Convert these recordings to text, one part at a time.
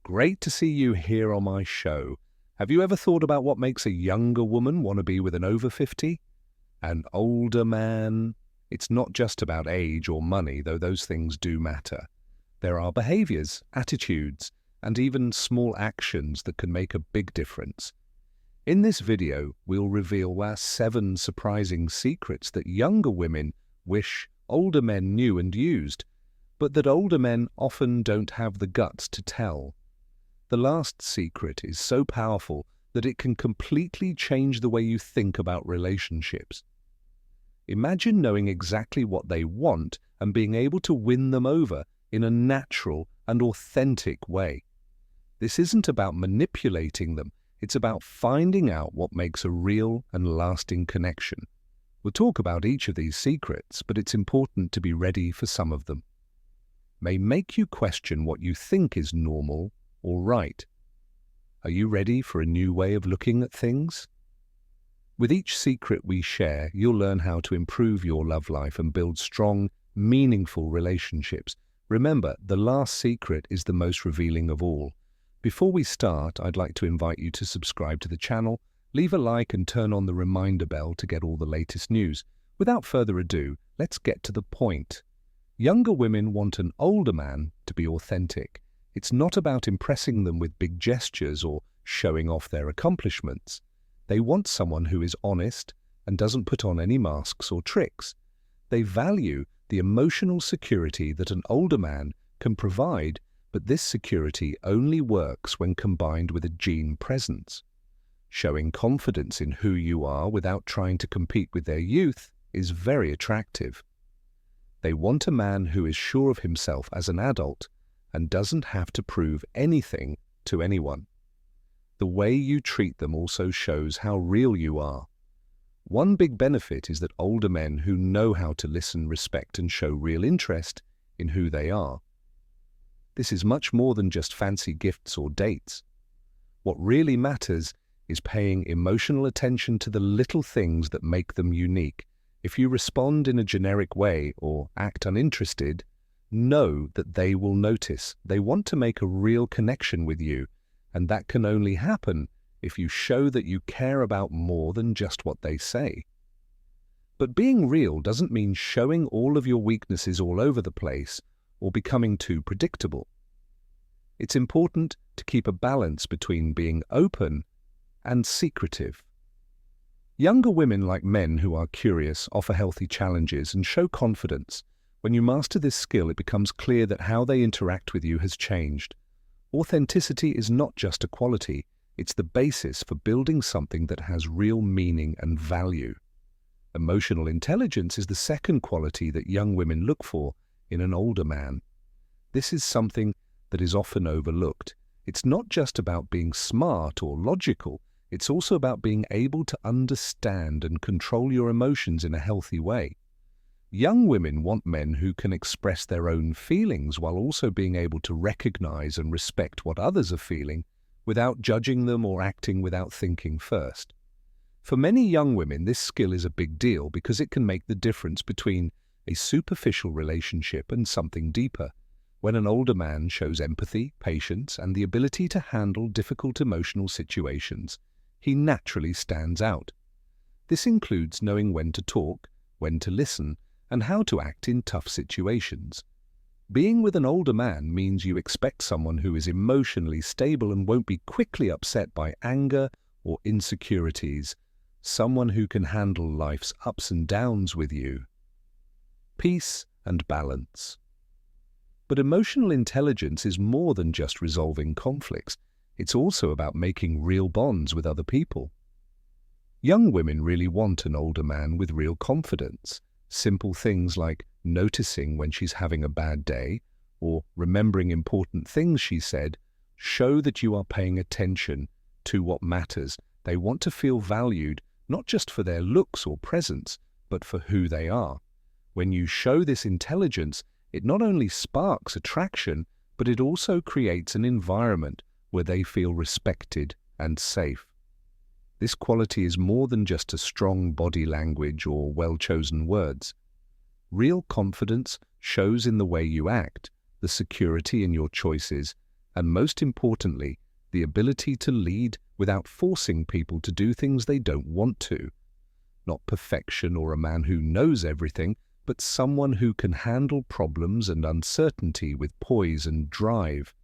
Great to see you here on my show. Have you ever thought about what makes a younger woman want to be with an over 50? An older man? It's not just about age or money, though those things do matter. There are behaviors, attitudes, and even small actions that can make a big difference. In this video, we'll reveal our 7 surprising secrets that younger women wish older men knew and used, but that older men often don't have the guts to tell. The last secret is so powerful that it can completely change the way you think about relationships. Imagine knowing exactly what they want and being able to win them over in a natural and authentic way. This isn't about manipulating them, it's about finding out what makes a real and lasting connection. We'll talk about each of these secrets, but it's important to be ready for some of them. May make you question what you think is normal or right. Are you ready for a new way of looking at things? With each secret we share, you'll learn how to improve your love life and build strong, meaningful relationships. Remember, the last secret is the most revealing of all. Before we start, I'd like to invite you to subscribe to the channel, leave a like and turn on the reminder bell to get all the latest news. Without further ado, let's get to the point. Younger women want an older man to be authentic. It's not about impressing them with big gestures or showing off their accomplishments. They want someone who is honest and doesn't put on any masks or tricks. They value the emotional security that an older man can provide, but this security only works when combined with a genuine presence. Showing confidence in who you are without trying to compete with their youth is very attractive. They want a man who is sure of himself as an adult and doesn't have to prove anything to anyone. The way you treat them also shows how real you are. One big benefit is that older men who know how to listen, respect, and show real interest in who they are. This is much more than just fancy gifts or dates. What really matters is paying emotional attention to the little things that make them unique. If you respond in a generic way or act uninterested, know that they will notice. They want to make a real connection with you, and that can only happen if you show that you care about more than just what they say. But being real doesn't mean showing all of your weaknesses all over the place or becoming too predictable. It's important to keep a balance between being open and secretive. Younger women, like men who are curious, offer healthy challenges and show confidence. When you master this skill, it becomes clear that how they interact with you has changed. Authenticity is not just a quality, it's the basis for building something that has real meaning and value. Emotional intelligence is the second quality that young women look for in an older man. This is something that is often overlooked. It's not just about being smart or logical, it's also about being able to understand and control your emotions in a healthy way. Young women want men who can express their own feelings while also being able to recognize and respect what others are feeling without judging them or acting without thinking first. For many young women, this skill is a big deal because it can make the difference between a superficial relationship and something deeper. When an older man shows empathy, patience, and the ability to handle difficult emotional situations, he naturally stands out. This includes knowing when to talk, when to listen, and how to act in tough situations. Being with an older man means you expect someone who is emotionally stable and won't be quickly upset by anger or insecurities, someone who can handle life's ups and downs with you. Peace and balance. But emotional intelligence is more than just resolving conflicts. It's also about making real bonds with other people. Young women really want an older man with real confidence. Simple things like noticing when she's having a bad day or remembering important things she said show that you are paying attention to what matters. They want to feel valued, not just for their looks or presence, but for who they are. When you show this intelligence, it not only sparks attraction, but it also creates an environment where they feel respected and safe. This quality is more than just a strong body language or well-chosen words. Real confidence shows in the way you act, the security in your choices, and most importantly, the ability to lead without forcing people to do things they don't want to. Not perfection or a man who knows everything, but someone who can handle problems and uncertainty with poise and drive.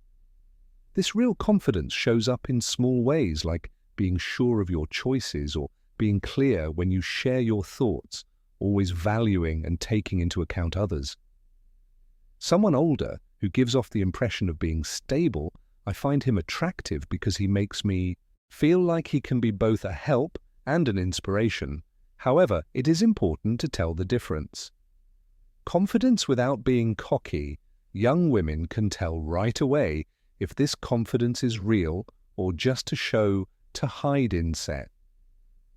This real confidence shows up in small ways, like being sure of your choices or being clear when you share your thoughts, always valuing and taking into account others. Someone older who gives off the impression of being stable, I find him attractive because he makes me feel like he can be both a help and an inspiration. However, it is important to tell the difference. Confidence without being cocky, young women can tell right away if this confidence is real or just a show to hide in set.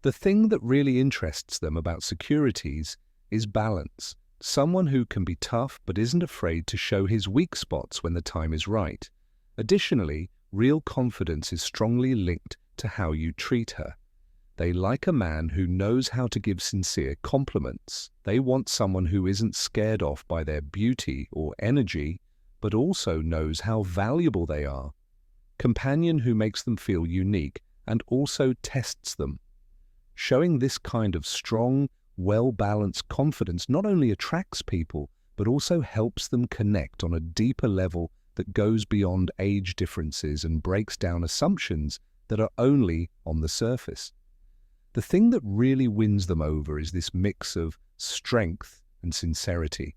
The thing that really interests them about securities is balance. Someone who can be tough but isn't afraid to show his weak spots when the time is right. Additionally, real confidence is strongly linked to how you treat her. They like a man who knows how to give sincere compliments. They want someone who isn't scared off by their beauty or energy, but also knows how valuable they are. Companion who makes them feel unique and also tests them. Showing this kind of strong, well-balanced confidence not only attracts people, but also helps them connect on a deeper level that goes beyond age differences and breaks down assumptions that are only on the surface. The thing that really wins them over is this mix of strength and sincerity.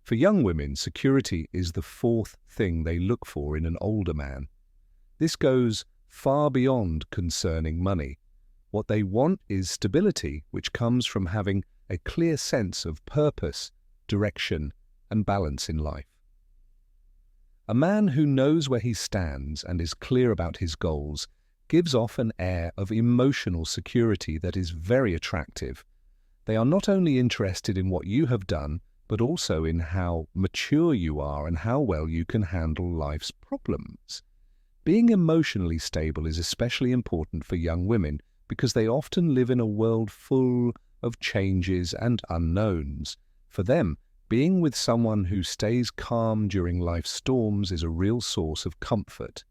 For young women, security is the fourth thing they look for in an older man. This goes far beyond concerning money. What they want is stability, which comes from having a clear sense of purpose, direction, and balance in life. A man who knows where he stands and is clear about his goals gives off an air of emotional security that is very attractive. They are not only interested in what you have done, but also in how mature you are and how well you can handle life's problems. Being emotionally stable is especially important for young women because they often live in a world full of changes and unknowns. For them, being with someone who stays calm during life's storms is a real source of comfort.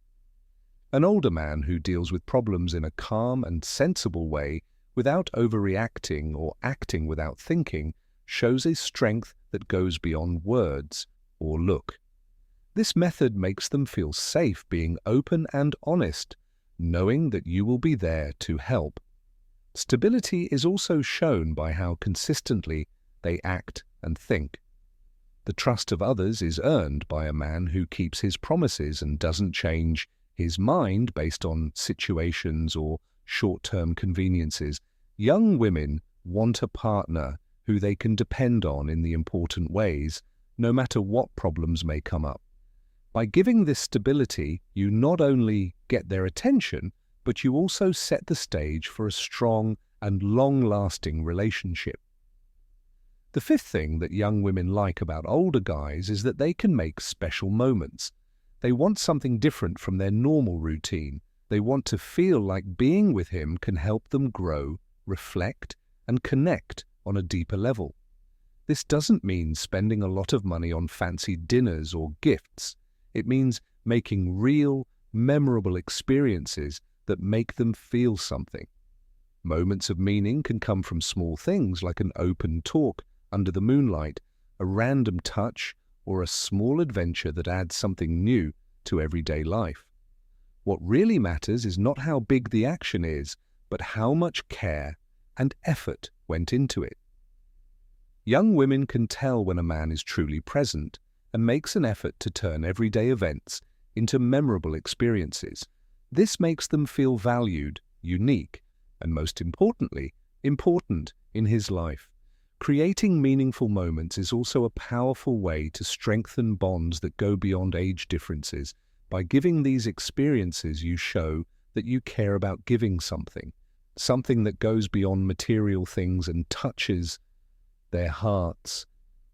An older man who deals with problems in a calm and sensible way without overreacting or acting without thinking shows a strength that goes beyond words or look. This method makes them feel safe being open and honest, knowing that you will be there to help. Stability is also shown by how consistently they act and think. The trust of others is earned by a man who keeps his promises and doesn't change his mind based on situations or short-term conveniences. Young women want a partner who they can depend on in the important ways, no matter what problems may come up. By giving this stability, you not only get their attention, but you also set the stage for a strong and long-lasting relationship. The fifth thing that young women like about older guys is that they can make special moments. They want something different from their normal routine. They want to feel like being with him can help them grow, reflect, and connect on a deeper level. This doesn't mean spending a lot of money on fancy dinners or gifts. It means making real, memorable experiences that make them feel something. Moments of meaning can come from small things like an open talk under the moonlight, a random touch, or a small adventure that adds something new to everyday life. What really matters is not how big the action is, but how much care and effort went into it. Young women can tell when a man is truly present and makes an effort to turn everyday events into memorable experiences. This makes them feel valued, unique, and most importantly, important in his life. Creating meaningful moments is also a powerful way to strengthen bonds that go beyond age differences. By giving these experiences, you show that you care about giving something that goes beyond material things and touches their hearts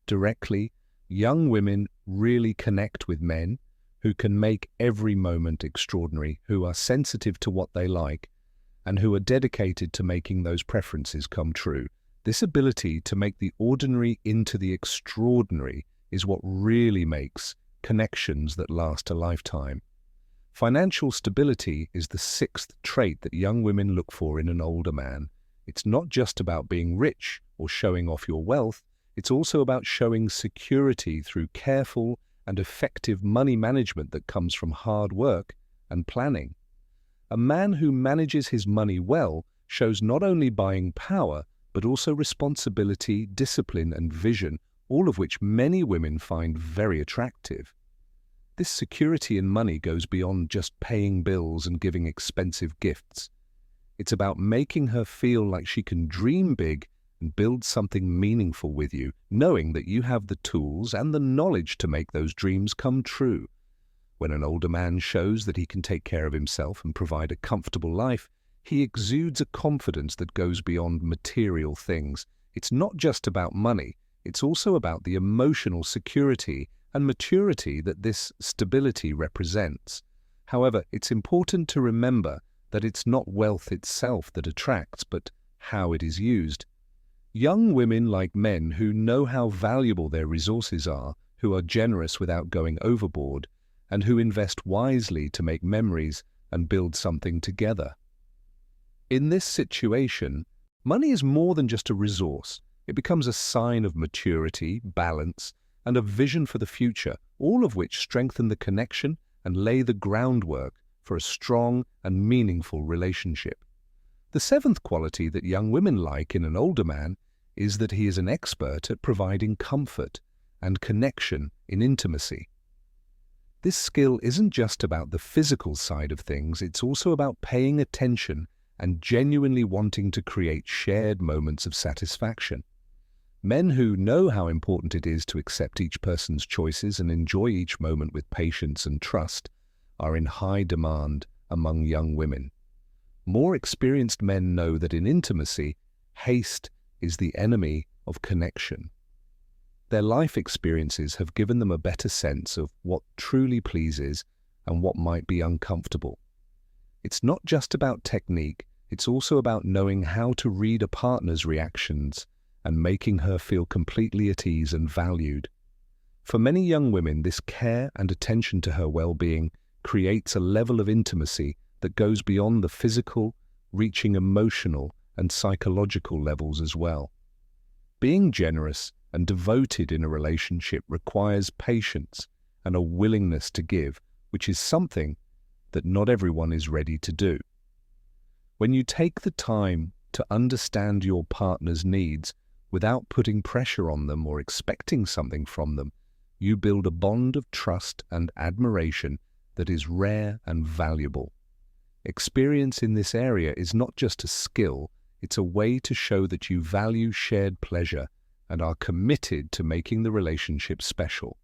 directly. Young women really connect with men who can make every moment extraordinary, who are sensitive to what they like, and who are dedicated to making those preferences come true. This ability to make the ordinary into the extraordinary is what really makes connections that last a lifetime. Financial stability is the sixth trait that young women look for in an older man. It's not just about being rich or showing off your wealth, it's also about showing security through careful and effective money management that comes from hard work and planning. A man who manages his money well shows not only buying power, but also responsibility, discipline, and vision, all of which many women find very attractive. This security in money goes beyond just paying bills and giving expensive gifts. It's about making her feel like she can dream big and build something meaningful with you, knowing that you have the tools and the knowledge to make those dreams come true. When an older man shows that he can take care of himself and provide a comfortable life, he exudes a confidence that goes beyond material things. It's not just about money, it's also about the emotional security and maturity that this stability represents. However, it's important to remember that it's not wealth itself that attracts, but how it is used. Young women like men who know how valuable their resources are, who are generous without going overboard, and who invest wisely to make memories and build something together. In this situation, money is more than just a resource. It becomes a sign of maturity, balance, and a vision for the future, all of which strengthen the connection and lay the groundwork for a strong and meaningful relationship. The seventh quality that young women like in an older man is that he is an expert at providing comfort and connection in intimacy. This skill isn't just about the physical side of things, it's also about paying attention and genuinely wanting to create shared moments of satisfaction. Men who know how important it is to accept each person's choices and enjoy each moment with patience and trust are in high demand among young women. More experienced men know that in intimacy, haste is the enemy of connection. Their life experiences have given them a better sense of what truly pleases and what might be uncomfortable. It's not just about technique, it's also about knowing how to read a partner's reactions and making her feel completely at ease and valued. For many young women, this care and attention to her well-being creates a level of intimacy that goes beyond the physical, reaching emotional and psychological levels as well. Being generous and devoted in a relationship requires patience and a willingness to give, which is something that not everyone is ready to do. When you take the time to understand your partner's needs without putting pressure on them or expecting something from them, you build a bond of trust and admiration that is rare and valuable. Experience in this area is not just a skill, it's a way to show that you value shared pleasure and are committed to making the relationship special.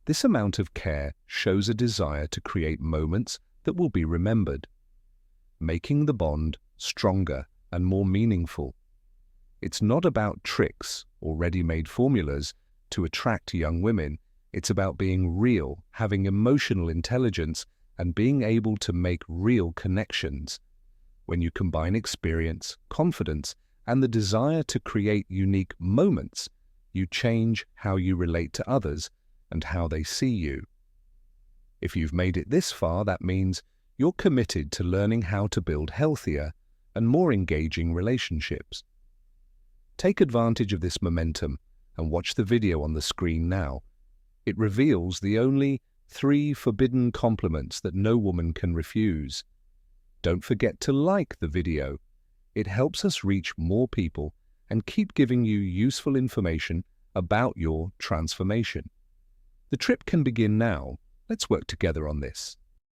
This amount of care shows a desire to create moments that will be remembered, making the bond stronger and more meaningful. It's not about tricks or ready-made formulas to attract young women. It's about being real, having emotional intelligence, and being able to make real connections. When you combine experience, confidence, and the desire to create unique moments, you change how you relate to others and how they see you. If you've made it this far, that means you're committed to learning how to build healthier and more engaging relationships. Take advantage of this momentum and watch the video on the screen now. It reveals the only 3 forbidden compliments that no woman can refuse. Don't forget to like the video. It helps us reach more people and keep giving you useful information about your transformation. The trip can begin now. Let's work together on this.